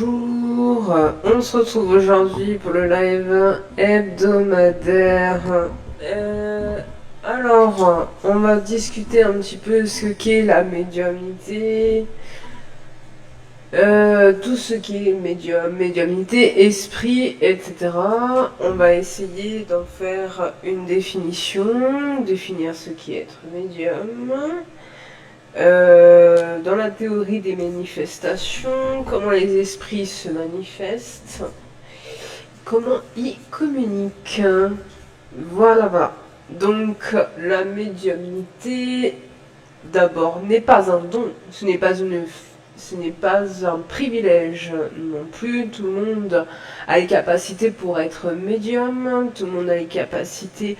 Bonjour, on se retrouve aujourd'hui pour le live hebdomadaire. Alors, on va discuter un petit peu ce qu'est la médiumnité, tout ce qui est médiumnité, esprit, etc. On va essayer d'en faire une définition, définir ce qui est être médium. Dans la théorie des manifestations, comment les esprits se manifestent, comment ils communiquent. Voilà. Donc la médiumnité, d'abord, n'est pas un don, ce n'est pas un privilège non plus. Tout le monde a les capacités pour être médium, tout le monde a les capacités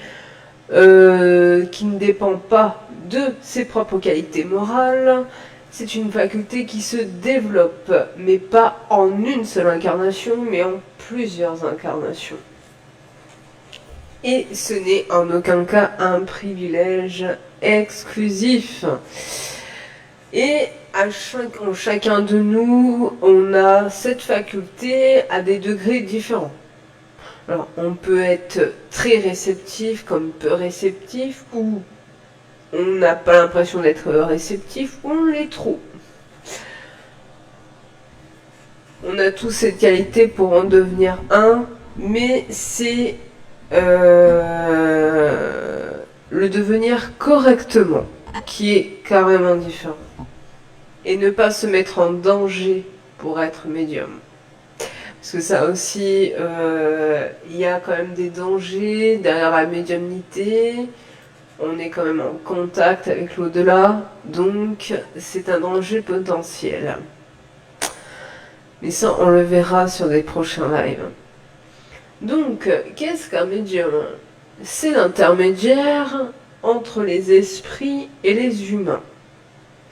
qui ne dépend pas de ses propres qualités morales. C'est une faculté qui se développe, mais pas en une seule incarnation, mais en plusieurs incarnations. Et ce n'est en aucun cas un privilège exclusif. Et en chacun de nous, on a cette faculté à des degrés différents. Alors, on peut être très réceptif comme peu réceptif, ou on n'a pas l'impression d'être réceptif, ou on l'est trop. On a tous cette qualité pour en devenir un, mais c'est le devenir correctement qui est carrément différent. Et ne pas se mettre en danger pour être médium. Parce que ça aussi, il y a quand même des dangers derrière la médiumnité. On est quand même en contact avec l'au-delà, donc c'est un danger potentiel. Mais ça, on le verra sur des prochains lives. Donc, qu'est-ce qu'un médium? C'est l'intermédiaire entre les esprits et les humains.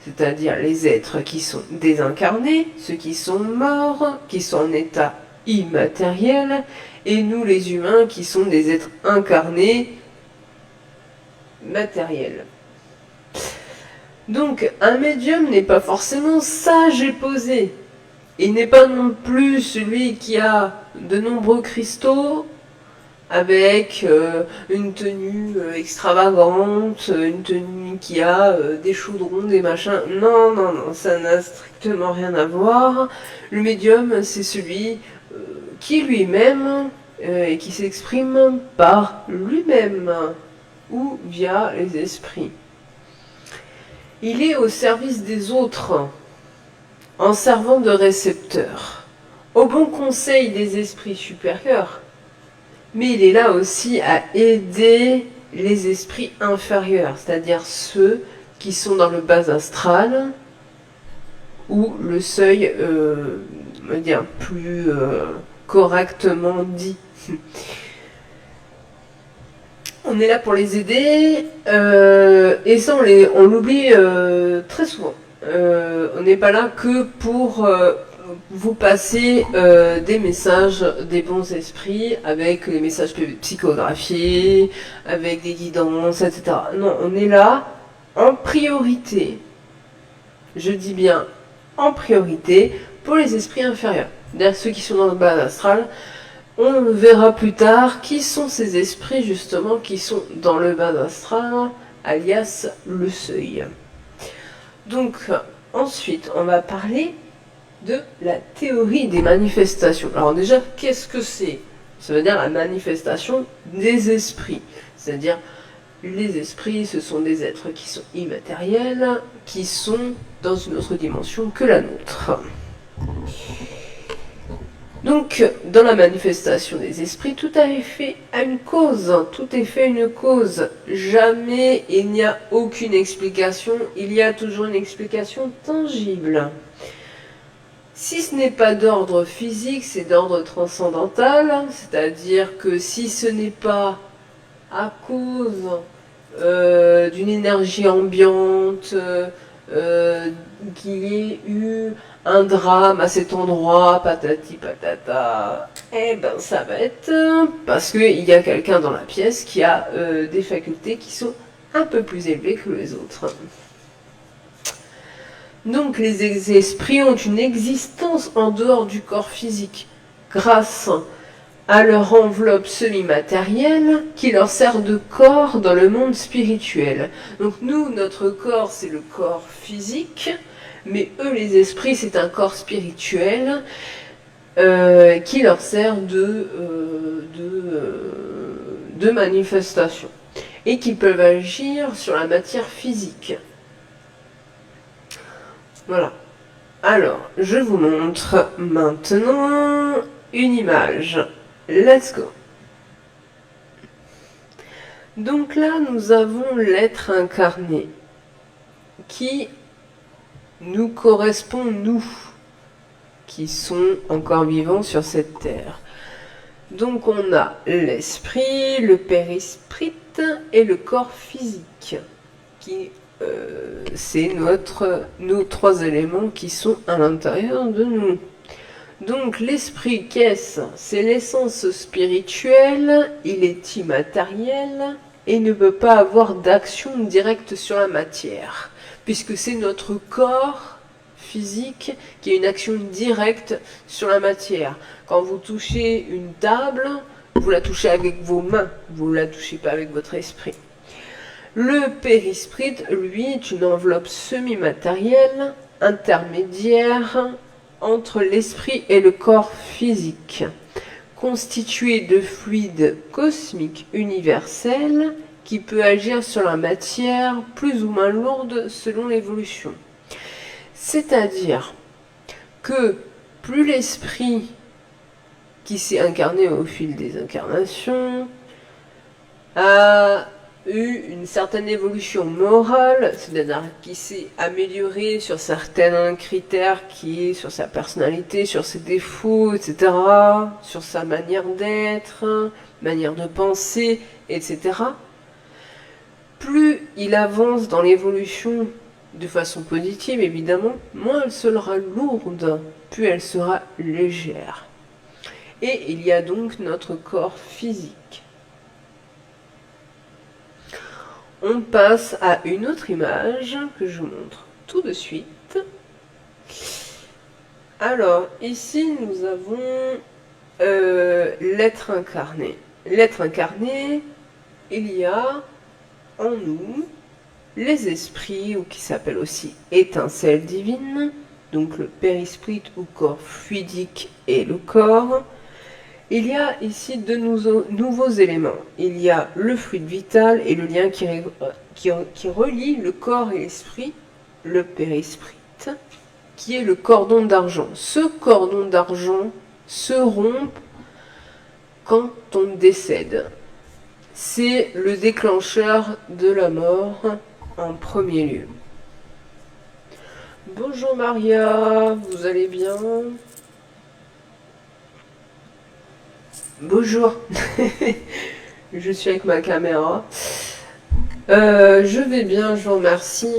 C'est-à-dire les êtres qui sont désincarnés, ceux qui sont morts, qui sont en état immatériel, et nous les humains qui sont des êtres incarnés, matériels. Donc un médium n'est pas forcément sage et posé. Il n'est pas non plus celui qui a de nombreux cristaux, avec une tenue extravagante, une tenue qui a des chaudrons, des machins. Non, ça n'a strictement rien à voir. Le médium, c'est celui qui lui-même et qui s'exprime par lui-même ou via les esprits. Il est au service des autres, en servant de récepteur, au bon conseil des esprits supérieurs. Mais il est là aussi à aider les esprits inférieurs, c'est-à-dire ceux qui sont dans le bas astral, ou le seuil, on va dire, plus correctement dit. On est là pour les aider, et ça on l'oublie très souvent. On n'est pas là que pour vous passer des messages des bons esprits avec les messages psychographiés, avec des guidances, etc. Non, on est là en priorité. Je dis bien en priorité pour les esprits inférieurs. C'est-à-dire ceux qui sont dans le bas astral. On verra plus tard qui sont ces esprits justement qui sont dans le bas astral, alias le seuil. Donc ensuite on va parler de la théorie des manifestations. Alors déjà, qu'est-ce que c'est? Ça veut dire la manifestation des esprits. C'est-à-dire, les esprits, ce sont des êtres qui sont immatériels, qui sont dans une autre dimension que la nôtre. Donc, dans la manifestation des esprits, tout est fait à une cause. Tout est fait à une cause. Jamais il n'y a aucune explication. Il y a toujours une explication tangible. Si ce n'est pas d'ordre physique, c'est d'ordre transcendantal, c'est-à-dire que si ce n'est pas à cause d'une énergie ambiante, qu'il y ait eu un drame à cet endroit, patati patata, eh ben ça va être parce qu'il y a quelqu'un dans la pièce qui a des facultés qui sont un peu plus élevées que les autres. Donc les esprits ont une existence en dehors du corps physique, grâce à leur enveloppe semi-matérielle qui leur sert de corps dans le monde spirituel. Donc nous, notre corps, c'est le corps physique, mais eux, les esprits, c'est un corps spirituel qui leur sert de manifestation et qui peuvent agir sur la matière physique. Voilà. Alors, je vous montre maintenant une image. Let's go. Donc là, nous avons l'être incarné qui nous correspond, nous, qui sont encore vivants sur cette terre. Donc on a l'esprit, le périsprit et le corps physique, qui c'est nos trois éléments qui sont à l'intérieur de nous. Donc l'esprit, qu'est-ce? C'est l'essence spirituelle, il est immatériel et ne peut pas avoir d'action directe sur la matière, puisque c'est notre corps physique qui a une action directe sur la matière. Quand vous touchez une table, vous la touchez avec vos mains, vous ne la touchez pas avec votre esprit. Le périsprit, lui, est une enveloppe semi-matérielle, intermédiaire entre l'esprit et le corps physique, constitué de fluide cosmique universel qui peut agir sur la matière plus ou moins lourde selon l'évolution. C'est-à-dire que plus l'esprit qui s'est incarné au fil des incarnations a eu une certaine évolution morale, c'est-à-dire qui s'est amélioré sur certains critères, qui est sur sa personnalité, sur ses défauts, etc., sur sa manière d'être, manière de penser, etc., plus il avance dans l'évolution de façon positive, évidemment, moins elle sera lourde, plus elle sera légère. Et il y a donc notre corps physique. On passe à une autre image que je vous montre tout de suite. Alors, ici, nous avons l'être incarné. L'être incarné, il y a en nous les esprits, ou qui s'appellent aussi étincelles divines, donc le périsprit ou corps fluidique et le corps. Il y a ici deux nouveaux éléments. Il y a le fluide vital et le lien qui relie le corps et l'esprit, le périsprit, qui est le cordon d'argent. Ce cordon d'argent se rompt quand on décède. C'est le déclencheur de la mort en premier lieu. Bonjour Maria, vous allez bien? Bonjour, je suis avec ma caméra. Je vais bien, je vous remercie.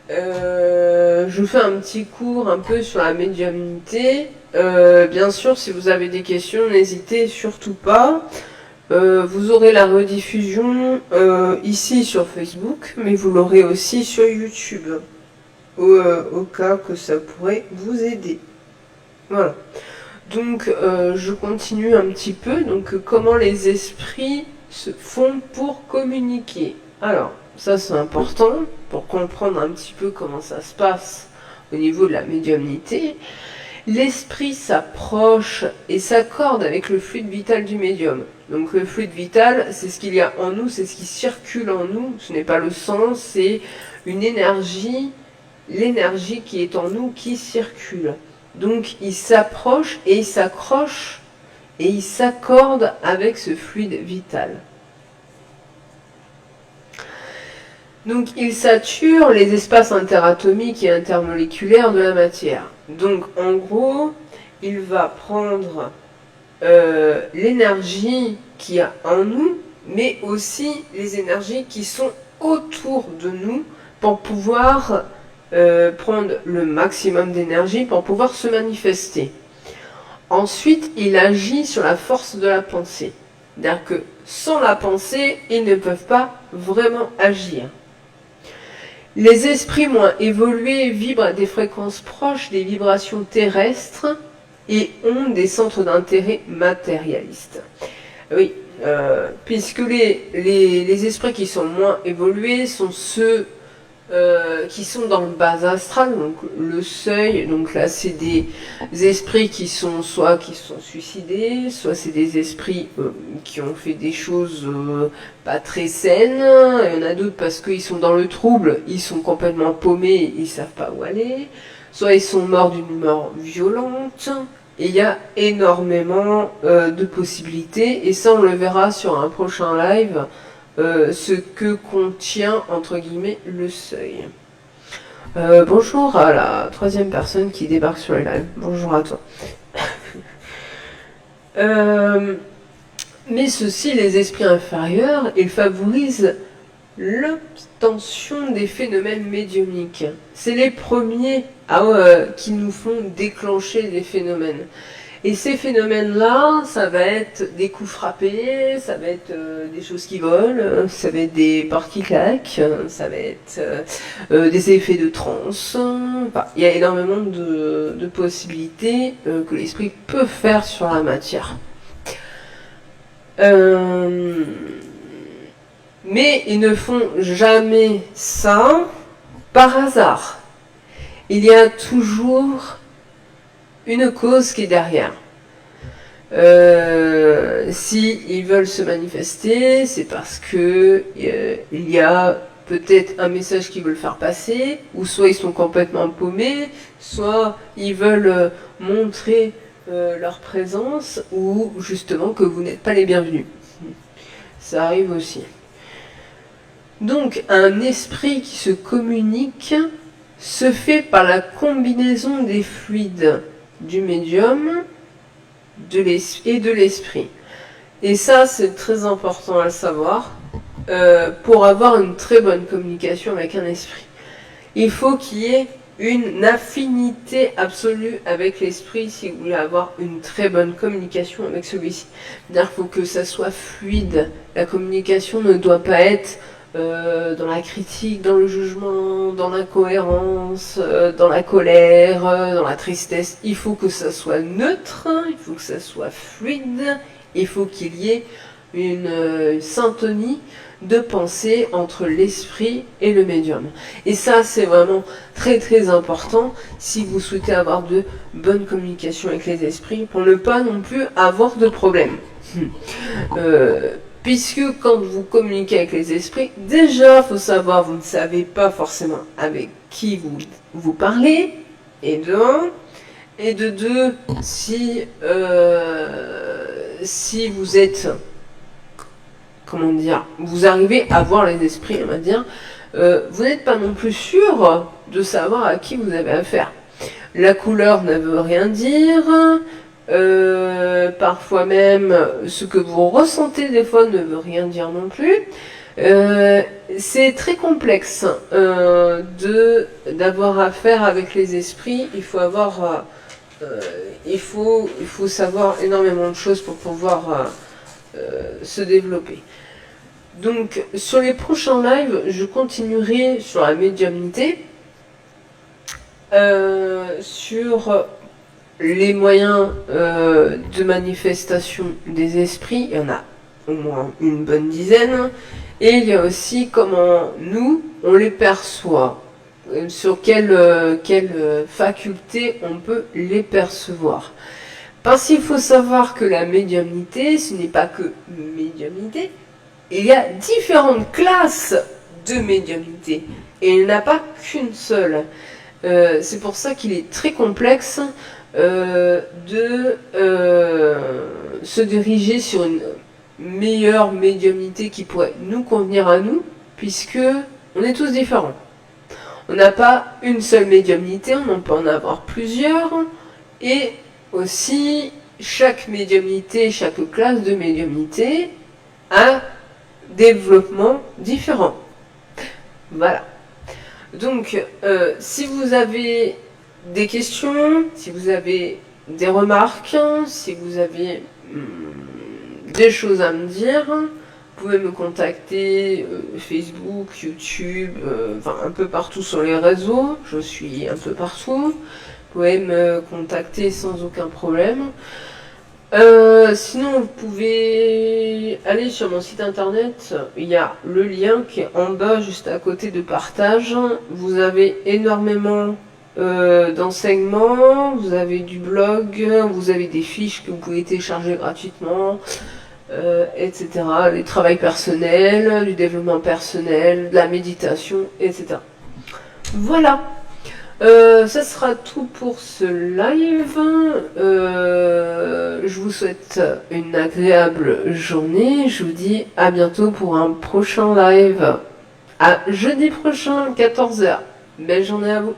Je vous fais un petit cours un peu sur la médiumnité. Bien sûr, si vous avez des questions, n'hésitez surtout pas. Vous aurez la rediffusion ici sur Facebook, mais vous l'aurez aussi sur YouTube, au cas que ça pourrait vous aider. Voilà. Donc, je continue un petit peu. Donc, comment les esprits se font pour communiquer? Alors, ça c'est important pour comprendre un petit peu comment ça se passe au niveau de la médiumnité. L'esprit s'approche et s'accorde avec le fluide vital du médium. Donc, le fluide vital, c'est ce qu'il y a en nous, c'est ce qui circule en nous. Ce n'est pas le sang, c'est une énergie, l'énergie qui est en nous qui circule. Donc il s'approche et il s'accroche et il s'accorde avec ce fluide vital. Donc il sature les espaces interatomiques et intermoléculaires de la matière. Donc en gros, il va prendre l'énergie qu'il y a en nous, mais aussi les énergies qui sont autour de nous pour pouvoir prendre le maximum d'énergie pour pouvoir se manifester. Ensuite, il agit sur la force de la pensée. C'est-à-dire que sans la pensée, ils ne peuvent pas vraiment agir. Les esprits moins évolués vibrent à des fréquences proches des vibrations terrestres et ont des centres d'intérêt matérialistes. Oui, puisque les esprits qui sont moins évolués sont ceux qui sont dans le bas astral, donc le seuil. Donc là, c'est des esprits qui sont soit qui se sont suicidés, soit c'est des esprits qui ont fait des choses pas très saines. Il y en a d'autres parce qu'ils sont dans le trouble, ils sont complètement paumés, ils savent pas où aller. Soit ils sont morts d'une mort violente. Et il y a énormément de possibilités, et ça on le verra sur un prochain live, ce que contient entre guillemets le seuil. Bonjour à la troisième personne qui débarque sur le live. Bonjour à toi. Mais ceci, les esprits inférieurs, ils favorisent l'obtention des phénomènes médiumniques. C'est les premiers qui nous font déclencher des phénomènes. Et ces phénomènes-là, ça va être des coups frappés, ça va être des choses qui volent, ça va être des portes qui claquent, ça va être des effets de transe. Enfin, il y a énormément de possibilités que l'esprit peut faire sur la matière. Mais ils ne font jamais ça par hasard. Il y a toujours une cause qui est derrière. Si ils veulent se manifester, c'est parce que il y a peut-être un message qu'ils veulent faire passer, ou soit ils sont complètement paumés, soit ils veulent montrer leur présence, ou justement que vous n'êtes pas les bienvenus. Ça arrive aussi. Donc, un esprit qui se communique se fait par la combinaison des fluides du médium et de l'esprit. Et ça, c'est très important à le savoir pour avoir une très bonne communication avec un esprit. Il faut qu'il y ait une affinité absolue avec l'esprit si vous voulez avoir une très bonne communication avec celui-ci. C'est-à-dire qu'il faut que ça soit fluide. La communication ne doit pas être dans la critique, dans le jugement, dans l'incohérence, dans la colère, dans la tristesse. Il faut que ça soit neutre, il faut que ça soit fluide, il faut qu'il y ait une syntonie de pensée entre l'esprit et le médium. Et ça, c'est vraiment très très important si vous souhaitez avoir de bonnes communications avec les esprits, pour ne pas non plus avoir de problème. Puisque quand vous communiquez avec les esprits, déjà, il faut savoir, vous ne savez pas forcément avec qui vous parlez, et de un, et de deux, si vous êtes, comment dire, vous arrivez à voir les esprits, on va dire, vous n'êtes pas non plus sûr de savoir à qui vous avez affaire. La couleur ne veut rien dire. Parfois même ce que vous ressentez des fois ne veut rien dire non plus. C'est très complexe d'avoir affaire avec les esprits. Il faut avoir il faut savoir énormément de choses pour pouvoir se développer. Donc sur les prochains lives, je continuerai sur la médiumnité, sur les moyens de manifestation des esprits. Il y en a au moins une bonne dizaine, et il y a aussi comment nous on les perçoit, sur quelle faculté on peut les percevoir. Parce qu'il faut savoir que la médiumnité, ce n'est pas que médiumnité, il y a différentes classes de médiumnité, et il n'y en a pas qu'une seule. C'est pour ça qu'il est très complexe de se diriger sur une meilleure médiumnité qui pourrait nous convenir à nous, puisque on est tous différents. On n'a pas une seule médiumnité, on peut en avoir plusieurs, et aussi chaque médiumnité, chaque classe de médiumnité a un développement différent. Voilà. Donc, si vous avez des questions, si vous avez des remarques, si vous avez des choses à me dire, pouvez me contacter Facebook, YouTube, enfin un peu partout sur les réseaux. Je suis un peu partout. Vous pouvez me contacter sans aucun problème. Sinon, vous pouvez aller sur mon site internet. Il y a le lien qui est en bas, juste à côté de partage. Vous avez énormément d'enseignements. Vous avez du blog. Vous avez des fiches que vous pouvez télécharger gratuitement, etc. Du travail personnel, du développement personnel, de la méditation, etc. Voilà. Ça sera tout pour ce live. Je vous souhaite une agréable journée. Je vous dis à bientôt pour un prochain live. À jeudi prochain, 14h. Belle journée à vous.